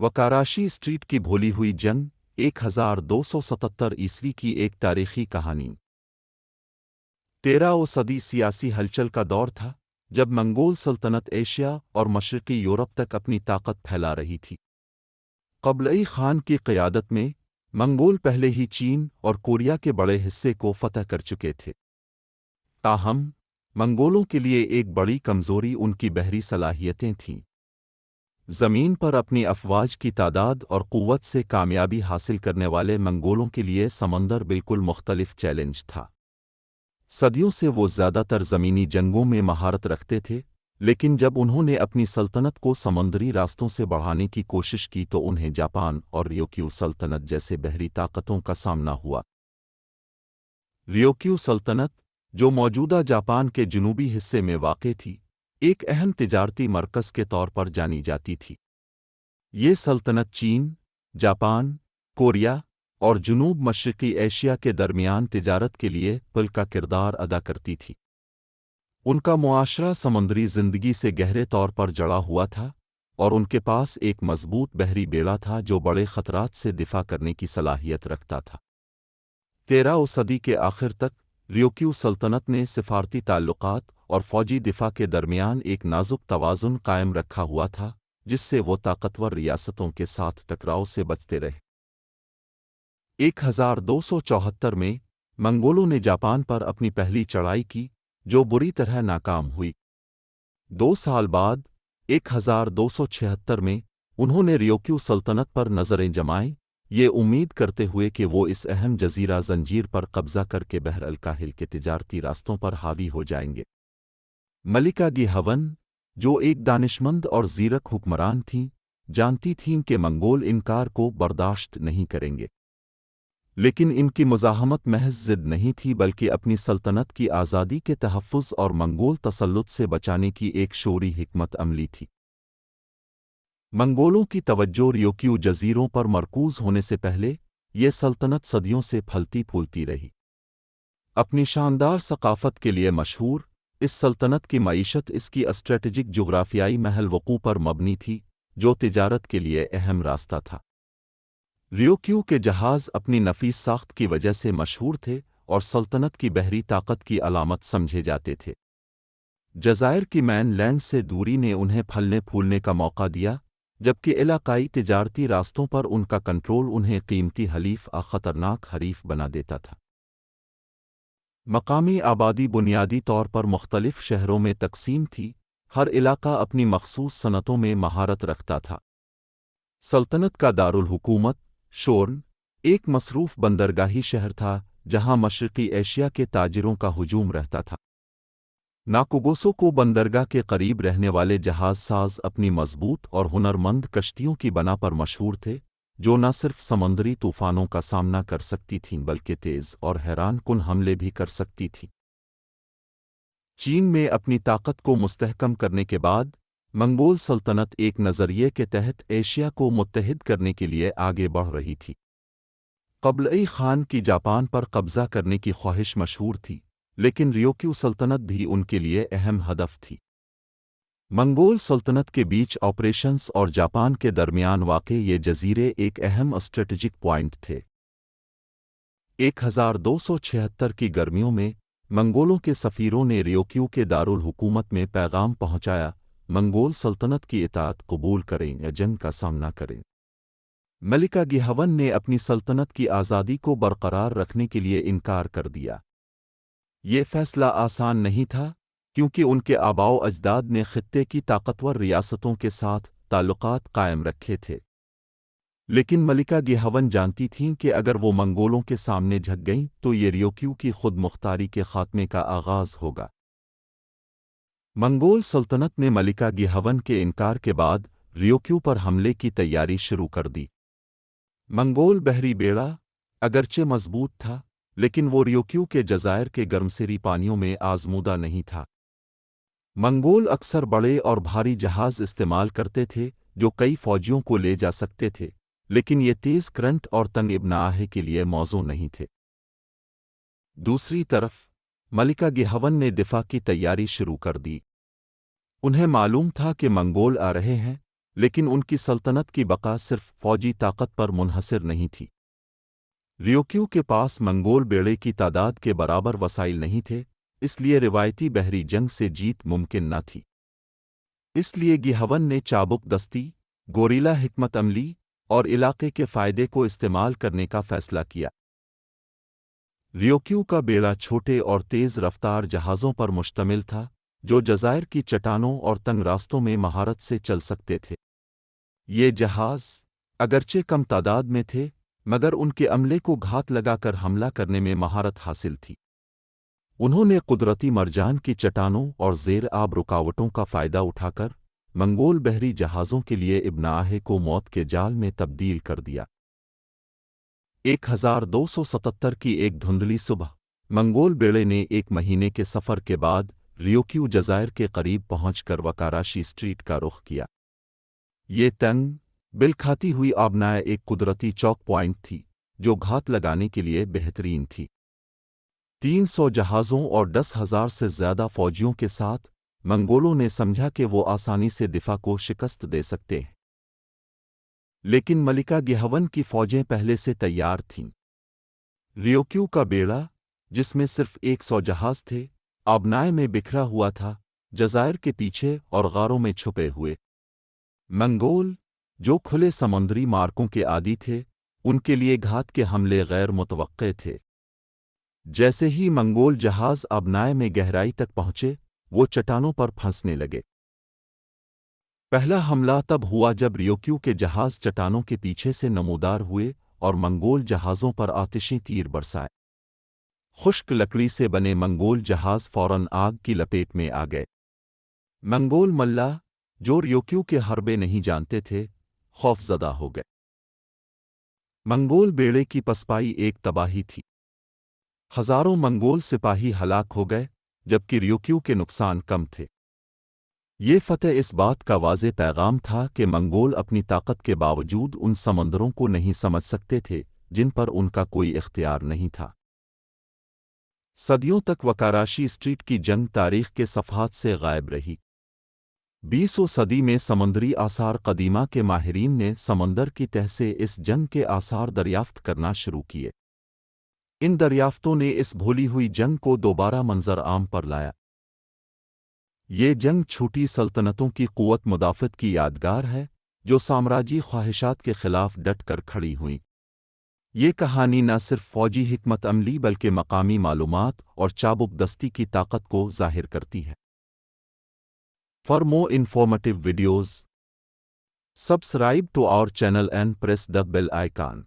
वकाराशी street की भूली हुई जंग 1277 ईस्वी की एक तारीखी कहानी। 13वीं सदी सियासी हलचल का दौर था जब मंगोल सल्तनत एशिया और मशरक़ी यूरोप तक अपनी ताकत फैला रही थी। क़ुबलई खान की क़यादत में मंगोल पहले ही चीन और कोरिया के बड़े हिस्से को फ़तह कर चुके थे। ताहम मंगोलों के लिए एक बड़ी कमज़ोरी उनकी बहरी सलाहियतें थीं। ज़मीन पर अपनी अफ़वाज की तादाद और क़ुव्वत से कामयाबी हासिल करने वाले मंगोलों के लिए समंदर बिल्कुल मुख्तलिफ चैलेंज था। सदियों से वो ज़्यादातर ज़मीनी जंगों में महारत रखते थे, लेकिन जब उन्होंने अपनी सल्तनत को समुद्री रास्तों से बढ़ाने की कोशिश की तो उन्हें जापान और रियोक्यू सल्तनत जैसे बहरी ताकतों का सामना हुआ। रियोक्यू सल्तनत, जो मौजूदा जापान के जनूबी हिस्से में वाक़ थी, एक अहम तिजारती मरकज़ के तौर पर जानी जाती थी। ये सल्तनत चीन, जापान, कोरिया और जनूब मशरक़ी एशिया के दरमियान तिजारत के लिए पुल का किरदार अदा करती थी। उनका मुआशरा समुद्री ज़िंदगी से गहरे तौर पर जड़ा हुआ था और उनके पास एक मज़बूत बहरी बेड़ा था जो बड़े ख़तरात से दिफा करने की सलाहियत रखता था। 13वीं सदी के आखिर तक रियोक्यू सल्तनत ने सिफारती ताल्लुकात और फ़ौजी दिफा के दरमियान एक नाजुक तवाज़ुन कायम रखा हुआ था, जिससे वो ताकतवर रियासतों के साथ टकराव से बचते रहे। 1274 में मंगोलों ने जापान पर अपनी पहली चढ़ाई की, जो बुरी तरह नाकाम हुई। 2 साल बाद 1276 में उन्होंने रियोक्यू सल्तनत पर नज़रें जमाईं, ये उम्मीद करते हुए कि वो इस अहम जजीरा जंजीर पर कब्ज़ा करके बहर अल-काहिल के तिजारती रास्तों पर हावी हो जाएंगे। मलिका गिहवन, जो एक दानिशमंद और ज़ीरक हुक्मरान थीं, जानती थीं कि मंगोल इनकार को बर्दाश्त नहीं करेंगे। लेकिन इनकी मुज़ाहमत महज ज़िद नहीं थी, बल्कि अपनी सल्तनत की आज़ादी के तहफ़्फ़ुज़ और मंगोल तसल्लुत से बचाने की एक शोरी हिकमत अमली थी। मंगोलों की तवज्जो रियोक्यू जज़ीरों पर मरकूज़ होने से पहले ये सल्तनत सदियों से फलती फूलती रही। अपनी शानदार सक़ाफ़त के लिए मशहूर, इस सल्तनत की मईशत इसकी स्ट्रेटजिक जुग़राफ़ियाई महल वक़ू पर मबनी थी, जो तिजारत के लिए अहम रास्ता था। रियोक्यू के जहाज़ अपनी नफीस साख्त की वजह से मशहूर थे और सल्तनत की बहरी ताकत की अलामत समझे जाते थे। जज़ायर की मैन लैंड से दूरी ने उन्हें फलने फूलने का मौका दिया, जबकि इलाकाई तिजारती रास्तों पर उनका कंट्रोल उन्हें कीमती हलीफ और ख़तरनाक हरीफ बना देता था। मकामी आबादी बुनियादी तौर पर मुख्तलिफ शहरों में तकसीम थी, हर इलाका अपनी मखसूस सनतों में महारत रखता था। सल्तनत का दारुल हुकूमत शोर्न एक मसरूफ़ बंदरगाही शहर था, जहां मशरक़ी एशिया के ताजिरों का हुजूम रहता था। नाकुगोसो को बंदरगाह के करीब रहने वाले जहाज़ साज अपनी मजबूत और हुनरमंद कश्तियों की बना पर मशहूर थे, जो न सिर्फ समुद्री तूफ़ानों का सामना कर सकती थीं बल्कि तेज़ और हैरान कुन हमले भी कर सकती थीं। चीन में अपनी ताकत को मुस्तहकम करने के बाद मंगोल सल्तनत एक नज़रिए के तहत एशिया को मुत्तहिद करने के लिए आगे बढ़ रही थी। क़ुबलई खान की जापान पर कब्ज़ा करने की ख्वाहिश मशहूर थी, लेकिन रियोक्यू सल्तनत भी उनके लिए अहम हदफ थी। मंगोल सल्तनत के बीच ऑपरेशंस और जापान के दरमियान वाक़े ये जज़ीरे एक अहम स्ट्रेटजिक पॉइंट थे। 1276 की गर्मियों में मंगोलों के सफ़ीरों ने रियोक्यू के दारुल हुकूमत में पैगाम पहुंचाया, मंगोल सल्तनत की इताअत कबूल करें या जंग का सामना करें। मलिका गिहवन ने अपनी सल्तनत की आज़ादी को बरकरार रखने के लिए इनकार कर दिया। ये फ़ैसला आसान नहीं था, क्योंकि उनके आबाओ अजदाद ने खित्ते की ताकतवर रियासतों के साथ ताल्लुकात कायम रखे थे। लेकिन मलिका गिहवन जानती थीं कि अगर वो मंगोलों के सामने झुक गईं तो ये रियोक्यू की खुद मुख्तारी के खात्मे का आगाज़ होगा। मंगोल सल्तनत ने मलिका गिहवन के इनकार के बाद रियोक्यू पर हमले की तैयारी शुरू कर दी। मंगोल बहरी बेड़ा अगरचे मजबूत था, लेकिन वो रियोक्यू के जज़ायर के गर्मसेरी पानियों में आज़मूदा नहीं था। मंगोल अक्सर बड़े और भारी जहाज़ इस्तेमाल करते थे जो कई फ़ौजियों को ले जा सकते थे, लेकिन ये तेज़ करंट और तंग इब्नाहे के लिए मौजू नहीं थे। दूसरी तरफ मलिका गिहवन ने दिफा की तैयारी शुरू कर दी। उन्हें मालूम था कि मंगोल आ रहे हैं, لیکن ان کی سلطنت کی بقا صرف فوجی طاقت پر منحصر نہیں تھی۔ ریوکیو کے پاس منگول بیڑے کی تعداد کے برابر وسائل نہیں تھے، اس لیے روایتی بحری جنگ سے جیت ممکن نہ تھی۔ اس لیے گیہون نے چابک دستی، گوریلا حکمت عملی اور علاقے کے فائدے کو استعمال کرنے کا فیصلہ کیا۔ ریوکیو کا بیڑا چھوٹے اور تیز رفتار جہازوں پر مشتمل تھا جو جزائر کی چٹانوں اور تنگ راستوں میں مہارت سے چل سکتے تھے۔ یہ جہاز اگرچہ کم تعداد میں تھے مگر ان کے عملے کو گھات لگا کر حملہ کرنے میں مہارت حاصل تھی۔ انہوں نے قدرتی مرجان کی چٹانوں اور زیر آب رکاوٹوں کا فائدہ اٹھا کر منگول بحری جہازوں کے لیے ابن آہے کو موت کے جال میں تبدیل کر دیا۔ 1277 کی ایک دھندلی صبح منگول بیڑے نے 1 مہینے کے سفر کے بعد ریوکیو جزائر کے قریب پہنچ کر وکاراشی اسٹریٹ کا رخ کیا۔ یہ تنگ بل کھاتی ہوئی آبنائے ایک قدرتی چوک پوائنٹ تھی جو گھات لگانے کے لیے بہترین تھی۔ 300 جہازوں اور 10,000 سے زیادہ فوجیوں کے ساتھ منگولوں نے سمجھا کہ وہ آسانی سے دفاع کو شکست دے سکتے ہیں، لیکن ملکہ گیہون کی فوجیں پہلے سے تیار تھیں۔ ریوکیو کا بیڑا، جس میں صرف 100 جہاز تھے، آبنائے میں بکھرا ہوا تھا، جزائر کے پیچھے اور غاروں میں چھپے ہوئے۔ منگول، جو کھلے سمندری مارکوں کے عادی تھے، ان کے لیے گھات کے حملے غیر متوقع تھے۔ جیسے ہی منگول جہاز آبنائے میں گہرائی تک پہنچے، وہ چٹانوں پر پھنسنے لگے۔ پہلا حملہ تب ہوا جب ریوکیو کے جہاز چٹانوں کے پیچھے سے نمودار ہوئے اور منگول جہازوں پر آتشی تیر برسائے۔ خشک لکڑی سے بنے منگول جہاز فوراً آگ کی لپیٹ میں آ گئے۔ منگول ملاح، جو ریوکیو کے حربے نہیں جانتے تھے، خوف زدہ ہو گئے۔ منگول بیڑے کی پسپائی ایک تباہی تھی۔ ہزاروں منگول سپاہی ہلاک ہو گئے جبکہ ریوکیو کے نقصان کم تھے۔ یہ فتح اس بات کا واضح پیغام تھا کہ منگول اپنی طاقت کے باوجود ان سمندروں کو نہیں سمجھ سکتے تھے جن پر ان کا کوئی اختیار نہیں تھا۔ صدیوں تک وکاراشی اسٹریٹ کی جنگ تاریخ کے صفحات سے غائب رہی۔ 20ویں صدی میں سمندری آثار قدیمہ کے ماہرین نے سمندر کی تہہ سے اس جنگ کے آثار دریافت کرنا شروع کیے۔ ان دریافتوں نے اس بھولی ہوئی جنگ کو دوبارہ منظر عام پر لایا۔ یہ جنگ چھوٹی سلطنتوں کی قوت مدافعت کی یادگار ہے جو سامراجی خواہشات کے خلاف ڈٹ کر کھڑی ہوئیں۔ یہ کہانی نہ صرف فوجی حکمت عملی بلکہ مقامی معلومات اور چابک دستی کی طاقت کو ظاہر کرتی ہے۔ For more informative videos, subscribe to our channel and press the bell icon.